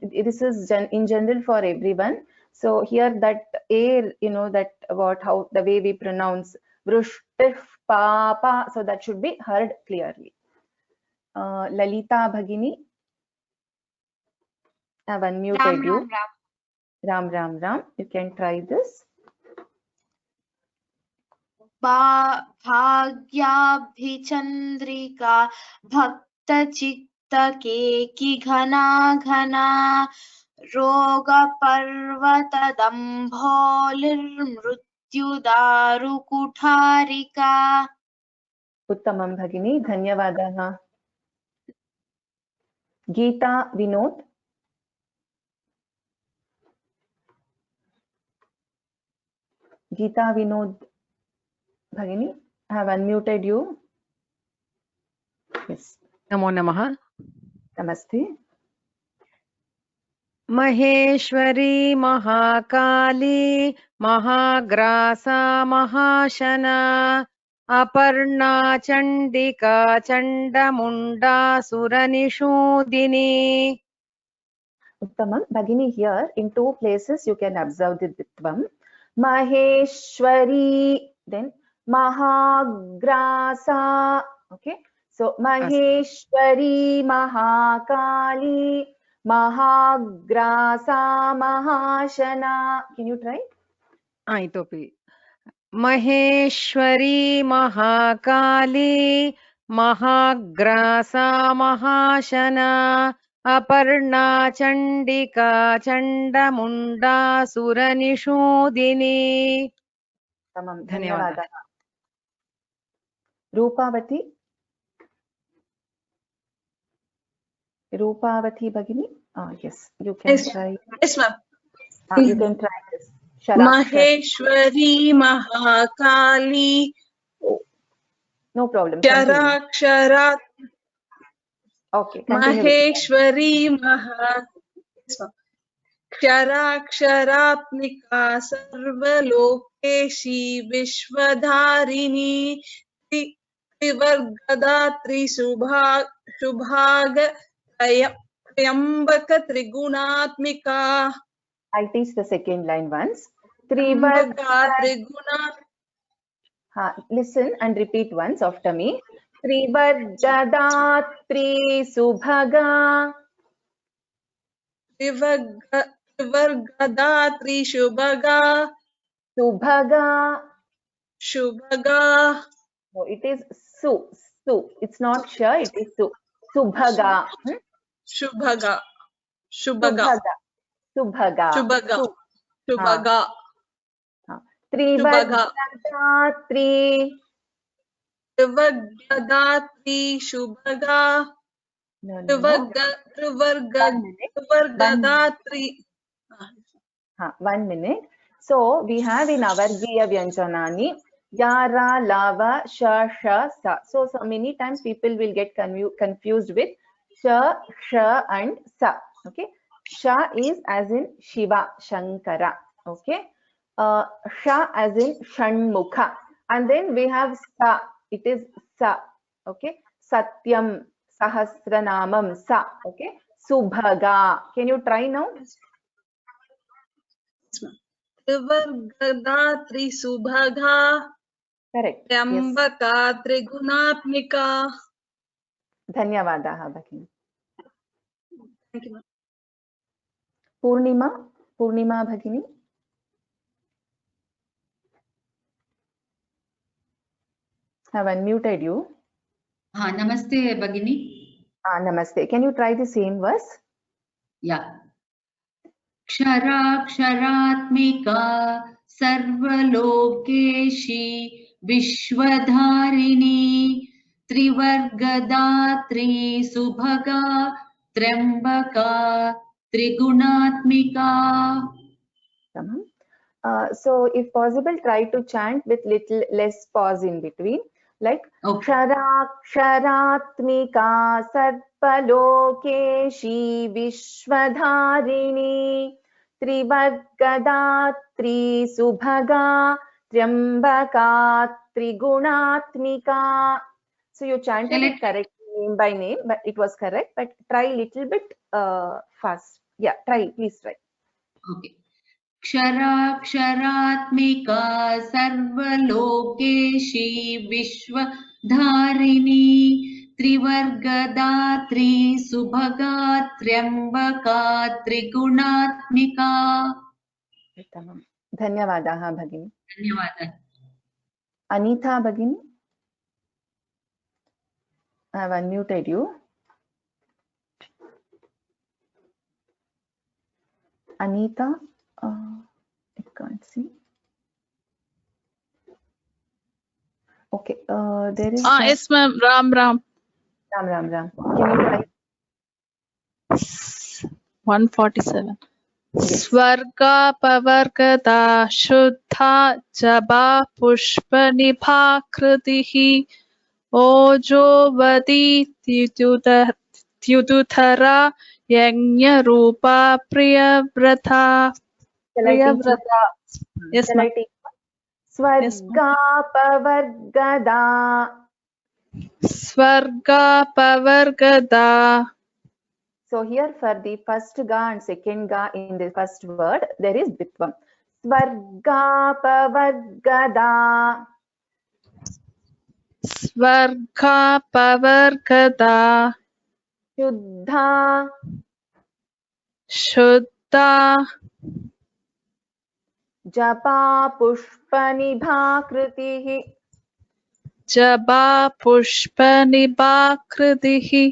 Speaker 1: this is in general for everyone. So here that air, you know, that about how the way we pronounce vrushtih papa, so that should be heard clearly. Lalita Bhagini, I've unmuted you. Ram Ram Ram. You can try this.
Speaker 9: भाग्याभिचन्द्रिका भक्तचित्तकेकि घना घना रोगपर्वतदम्भोलिर्मृत्युदारुकुठारिका.
Speaker 1: Uttamam Bhagini, Dhanyavadaha. Geeta Vinod. Geeta Vinod Bhagini, I have unmuted you. Yes.
Speaker 12: Namo Namaha.
Speaker 1: Namaste.
Speaker 12: Maheshwari Mahakali Mahagrasa Mahashana Aparna Chandika Chandamunda Suranishodini.
Speaker 1: Uttamam. Bhagini, here in two places you can observe the Ditvam. Maheshwari, then Mahagrasa. Okay. So Maheshwari, Mahakali, Mahagrasa, Mahashana. Can you try?
Speaker 12: Itopi. Maheshwari Mahakali Mahagrasa Mahashana Aparna Chandika Chandamunda Suranishodini.
Speaker 1: Tamam.
Speaker 12: Dhanyawada.
Speaker 1: Dhanyavada. Rupavati. Rupavati Bhagini. Yes, you can try.
Speaker 13: Yes, ma'am.
Speaker 1: You can try this. Sharakshar.
Speaker 13: Maheshwari Mahakali.
Speaker 1: No problem.
Speaker 13: Sharaksharat.
Speaker 1: Okay. Continue.
Speaker 13: Maheshwari Sharaksharatmika Sarvalokeshi Vishwadharini Trivargadatri Subhaga Triyambaka Trigunatmika.
Speaker 1: I'll teach the second line once. Listen and repeat once after me. Trivargadatri Subhaga.
Speaker 13: Trivargadatri Subhaga. Subhaga.
Speaker 1: No, it is Su. It's not Sha, it is Su. Subhaga.
Speaker 13: Subhaga.
Speaker 1: Trivargadatri.
Speaker 13: Trivargadatri Subhaga. Trivargadatri.
Speaker 1: 1 minute. So we have in our Vargiya Vyanjanani Yara, Lava, Sha, Sha, Sa. So many times people will get confused with Sha, Sha and Sa. Okay. Sha is as in Shiva, Shankara. Okay. Sha as in Shanmukha. And then we have Sa. It is Sa. Okay. Satyam, Sahasranamam, Sa. Okay. Subhaga. Can you try now?
Speaker 13: Trivargadatri Subhaga.
Speaker 1: Correct.
Speaker 13: Triyambaka Trigunatmika.
Speaker 1: Dhanyavadaha Bhagini.
Speaker 13: Thank you.
Speaker 1: Purnima Bhagini. Have unmuted you.
Speaker 14: Namaste Bhagini.
Speaker 1: Namaste. Can you try the same verse?
Speaker 14: Yeah. क्षराक्षरात्मिका सर्वलोकेशी विश्वधारिणी त्रिवर्गदात्री सुभगा त्र्यम्बका त्रिगुणात्मिका.
Speaker 1: So if possible, try to chant with little less pause in between, like Ksharatmika Sarpalokeshi Vishwadharini Trivargadatri Subhaga Triambaka Trigunatmika. So you chanted it correctly name by name, but it was correct, but try little bit fast. Yeah, try, please try.
Speaker 14: Okay. क्षराक्षरात्मिका सर्वलोकेशी विश्वधारिणी त्रिवर्गदात्री सुभगा त्र्यम्बका त्रिगुणात्मिका.
Speaker 1: उत्तमं. धन्यवादाः भगिनी.
Speaker 14: धन्यवादः.
Speaker 1: Anita भगिनी, I have unmuted you. Anita, I can't see. Okay, there is.
Speaker 15: Yes, ma'am. Ram.
Speaker 1: Ram. Can you try?
Speaker 15: 147. Swarga pavargada shuddha jaba pushpa nibhakritihi ojovati tyuduthara yajna rupa priyavrata. Yes, ma'am. Swarga pavargada.
Speaker 1: So here for the first ga and second ga in the first word, there is bitvam. Swarga pavargada.
Speaker 15: Swarga pavargada. Shuddha.
Speaker 1: Japa pushpanibhakritihi.
Speaker 15: Jaba pushpanibhakritihi.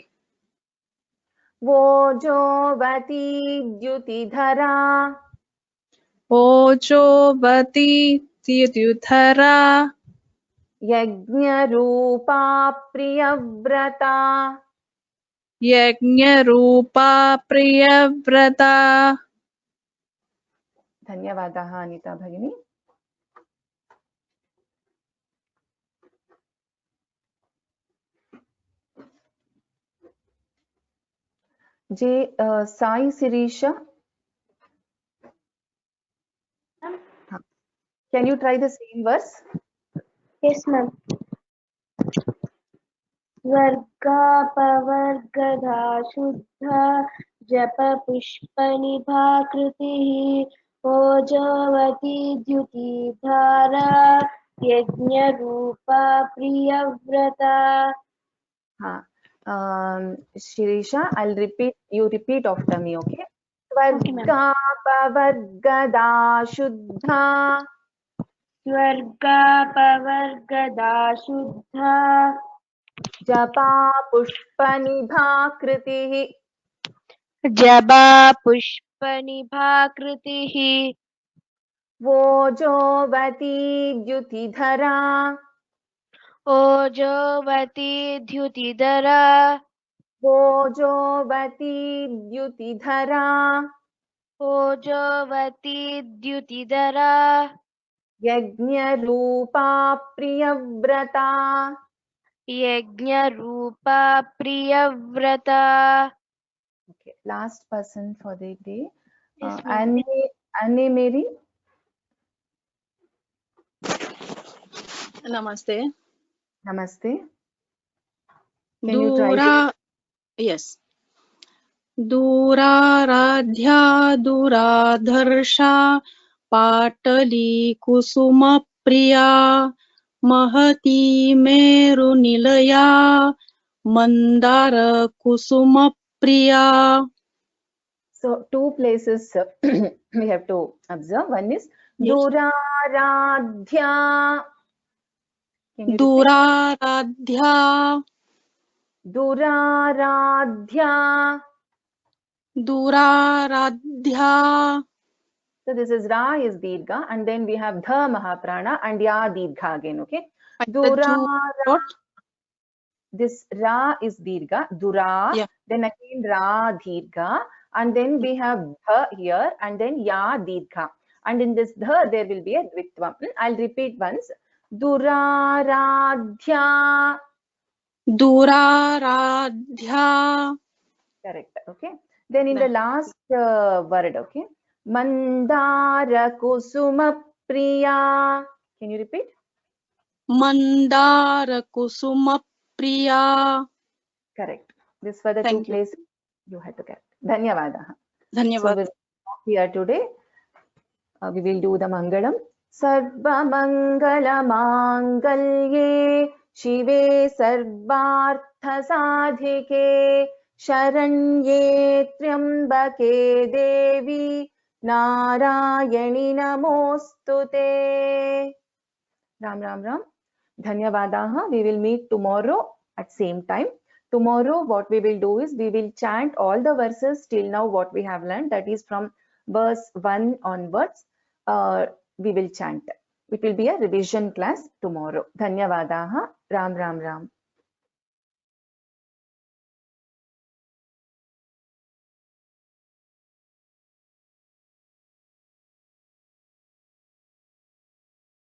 Speaker 1: Ojovati dyutidhara.
Speaker 15: Ojovati dyutidhara.
Speaker 1: Yajna rupa priyavrata.
Speaker 15: Yajna rupa priyavrata.
Speaker 1: धन्यवादाः अनिता भगिनी. Sai Sirisha, can you try the same verse?
Speaker 9: Yes, ma'am. Varga pavargada shuddha japa pushpanibhakritihi ojavati dyutidhara yajna rupa priyavrata.
Speaker 1: Shirisha, I'll repeat, you repeat after me, okay? Varga pavargada shuddha.
Speaker 9: Varga pavargada shuddha.
Speaker 1: Japa pushpanibhakritihi.
Speaker 9: Jaba pushpanibhakritihi.
Speaker 1: Ojovati dyutidhara.
Speaker 9: Ojovati dyutidhara.
Speaker 1: Ojovati dyutidhara.
Speaker 9: Ojovati dyutidhara.
Speaker 1: Yajna rupa priyavrata.
Speaker 9: Yajna rupa priyavrata.
Speaker 1: Okay, last person for the day. Anne Mary.
Speaker 15: Namaste.
Speaker 1: Namaste. Can you try it?
Speaker 15: Yes. Duraradhya duradharsha patali kusuma priya mahati meru nilaya mandara kusuma priya.
Speaker 1: So two places we have to observe. One is Duraradhya.
Speaker 15: Duraradhya.
Speaker 1: Duraradhya.
Speaker 15: Duraradhya.
Speaker 1: So this is Ra is Dirgha, and then we have Dha Mahaprana and Ya Dirgha again, okay? Dura, this Ra is Dirgha, Dura,
Speaker 15: Yeah.
Speaker 1: then again Ra Dirgha, and then we have Dha here, and then Ya Dirgha. And in this Dha, there will be a Dvitvam. I'll repeat once. Duraradhya.
Speaker 15: Duraradhya.
Speaker 1: Correct, okay? Then in the last word, okay? Mandara Kusuma Priya. Can you repeat?
Speaker 15: Mandara Kusuma Priya.
Speaker 1: Correct. This for the
Speaker 15: Thank
Speaker 1: two
Speaker 15: you.
Speaker 1: places you had to correct. Dhanyavadaha. So
Speaker 15: Dhanyavad.
Speaker 1: we'll stop here today. We will do the Mangalam. Sarva Mangala Mangalye Shive Sarvartha Sadhike Sharanye Triambake Devi Narayani Namostute. Ram Ram Ram. Dhanyavadaha. We will meet tomorrow at same time. Tomorrow what we will do is we will chant all the verses till now what we have learned, that is from verse 1 onwards. We will chant. It will be a revision class tomorrow. Dhanyavadaha. Ram Ram Ram.